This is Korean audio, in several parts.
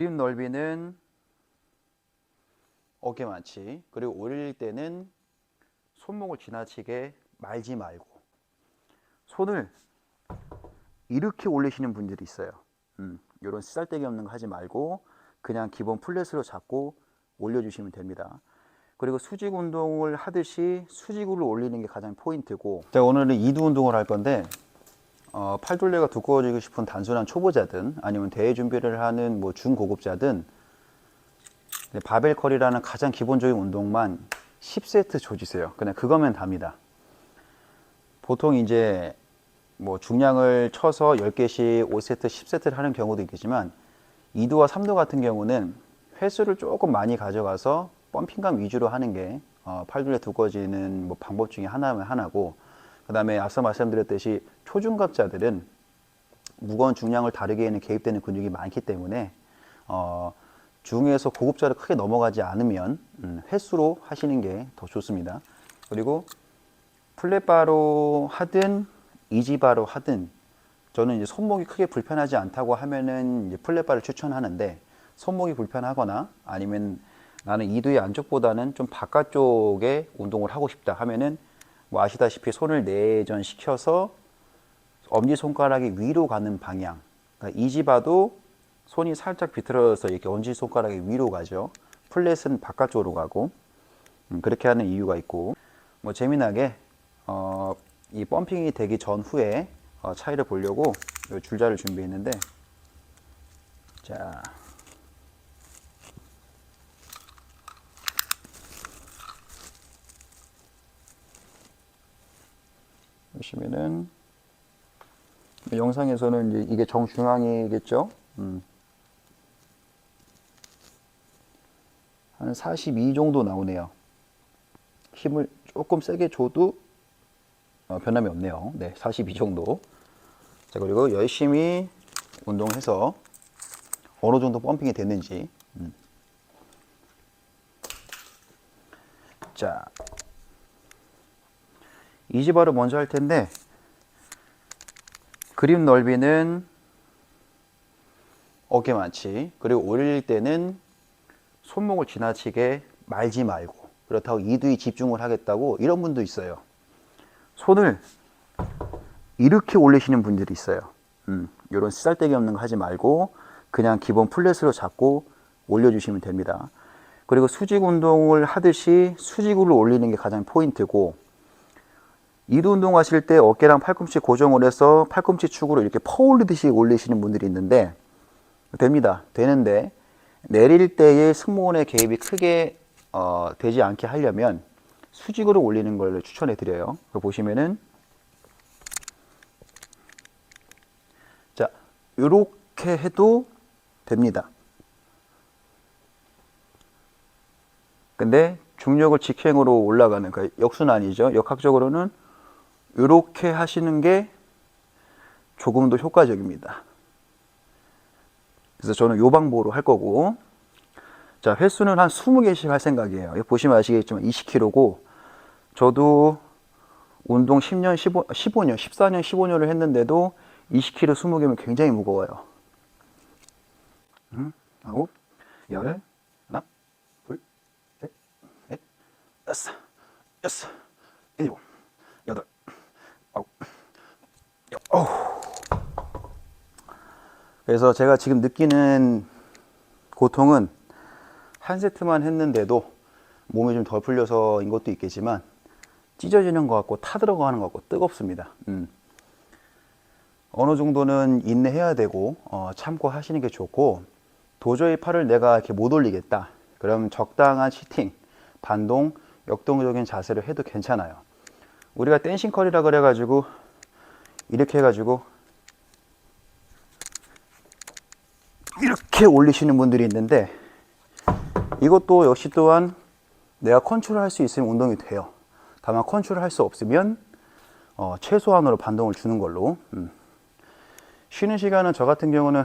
그립 넓이는 어깨만치, 그리고 올릴 때는 손목을 지나치게 말지 말고 손을 이렇게 올리시는 분들이 있어요. 이런 쓰잘데기 없는 거 하지 말고 그냥 기본 플랫으로 잡고 올려주시면 됩니다. 그리고 수직 운동을 하듯이 수직으로 올리는 게 가장 포인트고, 제가 오늘은 이두 운동을 할 건데 팔둘레가 두꺼워지고 싶은 단순한 초보자든 아니면 대회 준비를 하는 뭐 중고급자든 바벨 컬이라는 가장 기본적인 운동만 10세트 조지세요. 그냥 그거면 답니다. 보통 이제 뭐 중량을 쳐서 10개씩 5세트, 10세트를 하는 경우도 있겠지만 2두와 3두 같은 경우는 횟수를 조금 많이 가져가서 펌핑감 위주로 하는 게 팔둘레 두꺼워지는 뭐 방법 중에 하나고, 그 다음에 앞서 말씀드렸듯이 초중급자들은 무거운 중량을 다루기에는 개입되는 근육이 많기 때문에 중에서 고급자를 크게 넘어가지 않으면 횟수로 하시는 게 더 좋습니다. 그리고 플랫바로 하든 이지바로 하든 저는 이제 손목이 크게 불편하지 않다고 하면은 이제 플랫바를 추천하는데, 손목이 불편하거나 아니면 나는 이두의 안쪽보다는 좀 바깥쪽에 운동을 하고 싶다 하면은 뭐 아시다시피 손을 내전시켜서 엄지손가락이 위로 가는 방향, 그러니까 이지바도 손이 살짝 비틀어져서 이렇게 엄지손가락이 위로 가죠. 플랫은 바깥쪽으로 가고, 그렇게 하는 이유가 있고, 뭐 재미나게 이 펌핑이 되기 전후에 차이를 보려고 이 줄자를 준비했는데, 자, 보시면은 영상에서는 이제 이게 정중앙이겠죠. 한 42 정도 나오네요. 힘을 조금 세게 줘도 변함이 없네요. 네, 42 정도. 자, 그리고 열심히 운동해서 어느 정도 펌핑이 됐는지. 자, 이지바를 먼저 할 텐데, 그립 넓이는 어깨만치, 그리고 올릴 때는 손목을 지나치게 말지 말고, 그렇다고 이두에 집중을 하겠다고 이런 분도 있어요. 손을 이렇게 올리시는 분들이 있어요. 이런 쓰잘데기 없는 거 하지 말고 그냥 기본 플랫으로 잡고 올려주시면 됩니다. 그리고 수직 운동을 하듯이 수직으로 올리는 게 가장 포인트고, 이두 운동 하실 때 어깨랑 팔꿈치 고정을 해서 팔꿈치 축으로 이렇게 퍼올리듯이 올리시는 분들이 있는데, 됩니다. 되는데 내릴 때의 승모근의 개입이 크게 되지 않게 하려면 수직으로 올리는 걸 추천해 드려요. 보시면은 자, 이렇게 해도 됩니다. 근데 중력을 직행으로 올라가는, 그러니까 역순환이죠. 역학적으로는 이렇게 하시는 게 조금 더 효과적입니다. 그래서 저는 요 방법으로 할 거고, 자, 횟수는 한 20개씩 할 생각이에요. 여기 보시면 아시겠지만 20kg고, 저도 운동 10년, 15년, 14년, 15년을 했는데도 20kg 20개면 굉장히 무거워요. 아홉, 열, 하나, 둘, 셋, 넷, 다섯, 여섯, 일곱, 여덟, 아홉, 그래서 제가 지금 느끼는 고통은 한 세트만 했는데도 몸이 좀 덜 풀려서인 것도 있겠지만 찢어지는 것 같고 타들어가는 것 같고 뜨겁습니다. 어느 정도는 인내해야 되고 참고 하시는 게 좋고, 도저히 팔을 내가 이렇게 못 올리겠다 그럼 적당한 시팅, 반동, 역동적인 자세를 해도 괜찮아요. 우리가 댄싱 컬이라 그래가지고 이렇게 해가지고 이렇게 올리시는 분들이 있는데, 이것도 역시 또한 내가 컨트롤할 수 있으면 운동이 돼요. 다만 컨트롤할 수 없으면 최소한으로 반동을 주는 걸로. 쉬는 시간은 저 같은 경우는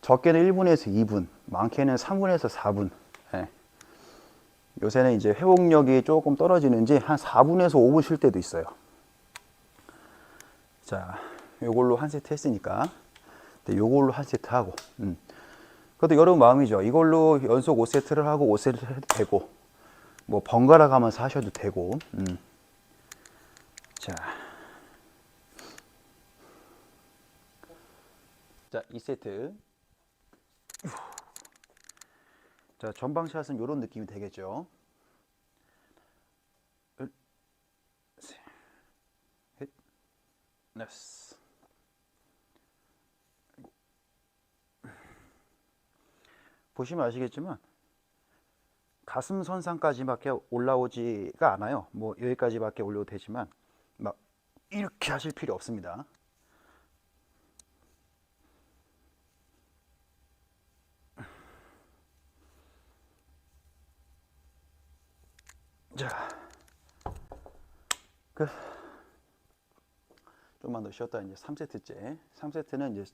적게는 1분에서 2분, 많게는 3분에서 4분. 예. 요새는 이제 회복력이 조금 떨어지는지 한 4분에서 5분 쉴 때도 있어요. 자, 요걸로 한 세트 했으니까 근데 요걸로 한 세트 하고. 그것도 여러분 마음이죠. 이걸로 연속 5세트를 하고 5세트를 해도 되고, 뭐 번갈아 가면서 하셔도 되고. 자, 2세트. 자, 전방샷은 이런 느낌이 되겠죠. 셋, 넷. 보시면 아시겠지만 가슴 선상까지밖에 올라오지가 않아요. 뭐 여기까지밖에 올려도 되지만 막 이렇게 하실 필요 없습니다. 자, 좀만 더 쉬었다 이제 3세트째. 3세트는 이제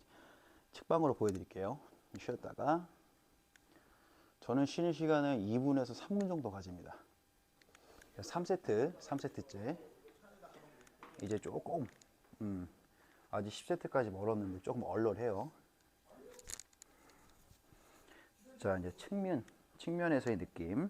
측방으로 보여드릴게요. 쉬었다가 저는 쉬는 시간을 2분에서 3분 정도 가집니다. 3세트째. 이제 조금 아직 10세트까지 멀었는데 조금 얼얼해요. 자, 이제 측면에서의 느낌.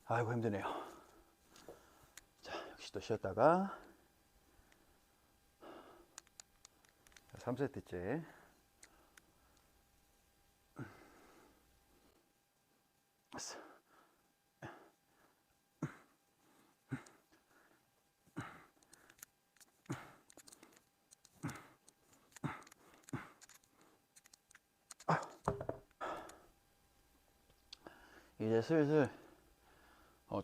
아이고 힘드네요. 자, 역시 또 쉬었다가 3세트째. 이제 슬슬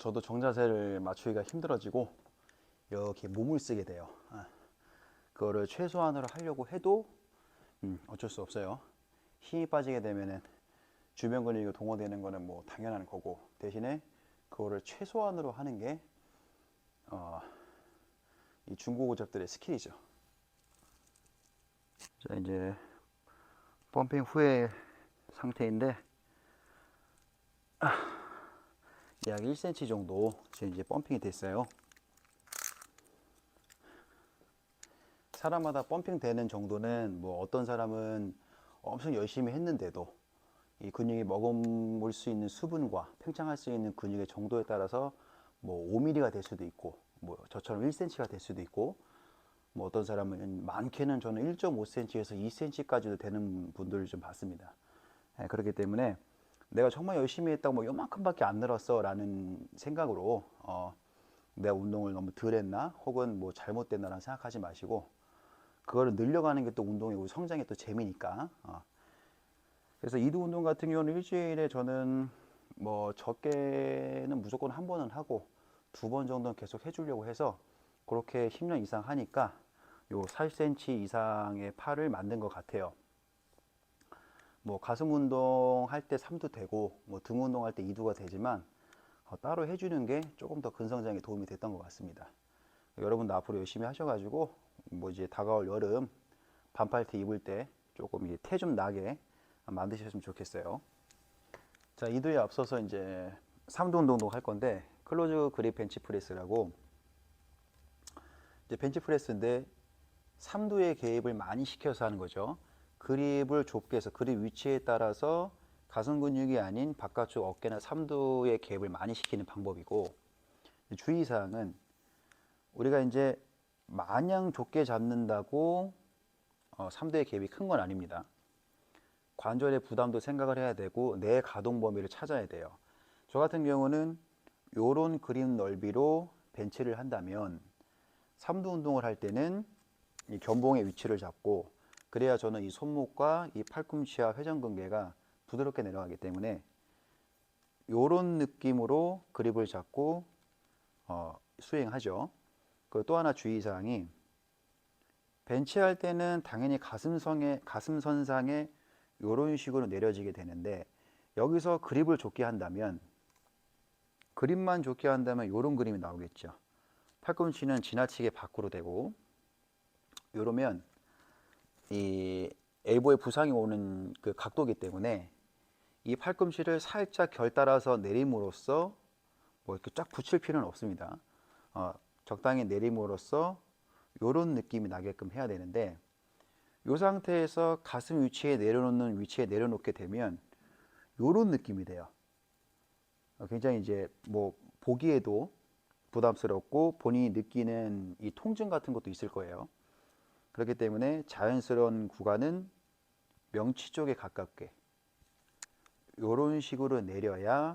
저도 정자세를 맞추기가 힘들어지고 이렇게 몸을 쓰게 돼요. 그거를 최소한으로 하려고 해도 어쩔 수 없어요. 힘이 빠지게 되면은 주변 근육이 동원되는 거는 뭐 당연한 거고, 대신에 그거를 최소한으로 하는 게 이 중고급잡들의 스킬이죠. 자, 이제 펌핑 후의 상태인데 약 1cm 정도 지금 이제 펌핑이 됐어요. 사람마다 펌핑 되는 정도는 뭐 어떤 사람은 엄청 열심히 했는데도 이 근육이 머금을 수 있는 수분과 팽창할 수 있는 근육의 정도에 따라서 뭐 5mm가 될 수도 있고, 뭐 저처럼 1cm가 될 수도 있고, 뭐 어떤 사람은 많게는 저는 1.5cm에서 2cm까지도 되는 분들을 좀 봤습니다. 그렇기 때문에 내가 정말 열심히 했다고 뭐 요만큼밖에 안 늘었어 라는 생각으로 내가 운동을 너무 덜 했나 혹은 뭐 잘못됐나 라는 생각하지 마시고, 그거를 늘려가는 게 또 운동이고 성장의 또 재미니까. 그래서 이두 운동 같은 경우는 일주일에 저는 뭐 적게는 무조건 한 번은 하고 2번 정도는 계속 해주려고 해서 그렇게 10년 이상 하니까 요 4cm 이상의 팔을 만든 것 같아요. 뭐 가슴 운동 할 때 3두 되고 뭐 등 운동 할 때 2두가 되지만 따로 해주는 게 조금 더 근성장에 도움이 됐던 것 같습니다. 여러분도 앞으로 열심히 하셔가지고 뭐 이제 다가올 여름 반팔티 입을 때 조금 이제 태 좀 나게 만드셨으면 좋겠어요. 자, 2두에 앞서서 이제 3두 운동도 할 건데 클로즈 그립 벤치프레스라고, 이제 벤치프레스인데 3두의 개입을 많이 시켜서 하는 거죠. 그립을 좁게 해서 그립 위치에 따라서 가슴 근육이 아닌 바깥쪽 어깨나 3두의 개입을 많이 시키는 방법이고, 주의사항은 우리가 이제 마냥 좁게 잡는다고 3두의 개입이 큰 건 아닙니다. 관절의 부담도 생각을 해야 되고 내 가동 범위를 찾아야 돼요. 저 같은 경우는 요런 그립 넓이로 벤치를 한다면 3두 운동을 할 때는 이 견봉의 위치를 잡고, 그래야 저는 이 손목과 이 팔꿈치와 회전근개가 부드럽게 내려가기 때문에 요런 느낌으로 그립을 잡고 수행하죠. 그리고 또 하나 주의사항이 벤치할 때는 당연히 가슴선상에 이런 식으로 내려지게 되는데 여기서 그립을 좁게 한다면 그립만 좁게 한다면 이런 그림이 나오겠죠. 팔꿈치는 지나치게 밖으로 되고 이러면 이 엘보에 부상이 오는 그 각도이기 때문에 이 팔꿈치를 살짝 결 따라서 내림으로써 뭐 이렇게 쫙 붙일 필요는 없습니다. 적당히 내림으로써 이런 느낌이 나게끔 해야 되는데 이 상태에서 가슴 위치에 내려놓는 위치에 내려놓게 되면 이런 느낌이 돼요. 굉장히 이제 뭐 보기에도 부담스럽고 본인이 느끼는 이 통증 같은 것도 있을 거예요. 그렇기 때문에 자연스러운 구간은 명치 쪽에 가깝게 이런 식으로 내려야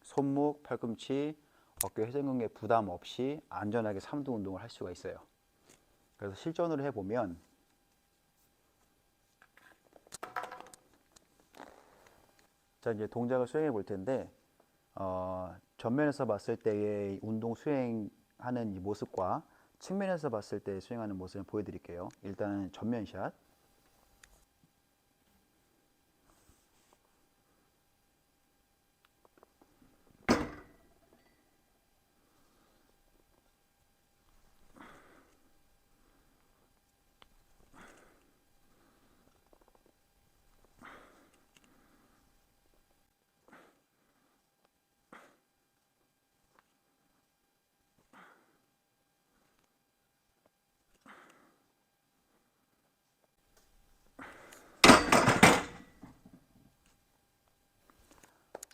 손목, 팔꿈치, 어깨 회전근개 부담 없이 안전하게 3두 운동을 할 수가 있어요. 그래서 실전으로 해보면 자 이제 동작을 수행해 볼 텐데 전면에서 봤을 때의 운동 수행하는 이 모습과 측면에서 봤을 때 수행하는 모습을 보여드릴게요. 일단은 전면샷.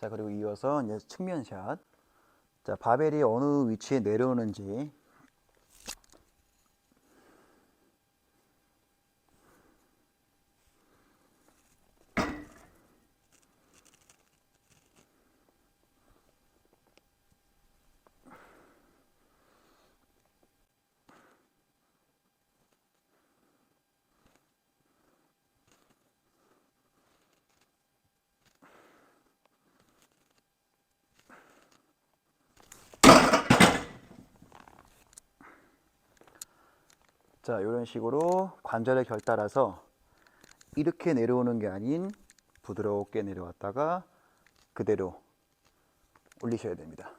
자 그리고 이어서 이제 측면샷. 자 바벨이 어느 위치에 내려오는지 자 이런 식으로 관절의 결 따라서 이렇게 내려오는 게 아닌 부드럽게 내려왔다가 그대로 올리셔야 됩니다.